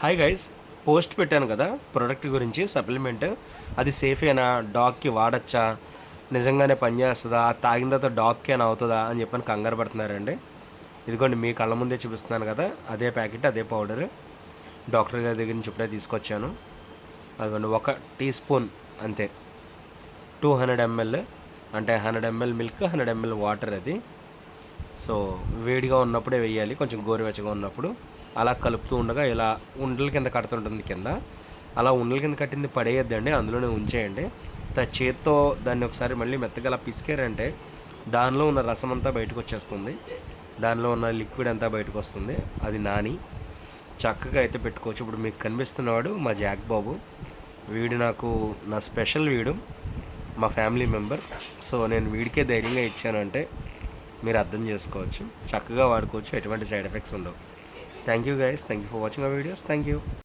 Hi guys, post పెట్టాను కదా product గురించి సప్లిమెంట్. అది సేఫేనా, డాగ్కి వాడచ్చా, నిజంగానే పనిచేస్తుందా, తాగిన తర్వాత డాగ్కి అయినా అవుతుందా అని చెప్పని కంగారు పడుతున్నారండి. ఇదిగోండి మీ కళ్ళ ముందే చూపిస్తున్నాను కదా, అదే ప్యాకెట్, అదే పౌడర్. డాక్టర్ గారి దగ్గర నుంచి ఇప్పుడే తీసుకొచ్చాను. అదిగోండి 1 టీ స్పూన్ అంతే. 200 ml, అంటే 100 ml మిల్క్, 100 ml వాటర్. అది సో వేడిగా ఉన్నప్పుడే వేయాలి, కొంచెం గోరువెచ్చగా ఉన్నప్పుడు. అలా కలుపుతూ ఉండగా ఇలా ఉండల కింద కడుతుంటుంది కింద. అలా ఉండల కింద కట్టింది పడేయద్దండి, అందులోనే ఉంచేయండి. చేత్తో దాన్ని ఒకసారి మళ్ళీ మెత్తగా అలా పిసికారంటే దానిలో ఉన్న రసం అంతా బయటకు వచ్చేస్తుంది, దానిలో ఉన్న లిక్విడ్ అంతా బయటకు వస్తుంది. అది నాని చక్కగా అయితే పెట్టుకోవచ్చు. ఇప్పుడు మీకు కనిపిస్తున్నవాడు మా జాక్ బాబు. వీడు నాకు నా స్పెషల్, వీడు మా ఫ్యామిలీ మెంబర్. సో నేను వీడికే ధైర్యంగా ఇచ్చానంటే మీరు అర్థం చేసుకోవచ్చు. చక్కగా వాడుకోవచ్చు, ఎటువంటి సైడ్ ఎఫెక్ట్స్ ఉండవు. Thank you guys, thank you for watching our videos. Thank you.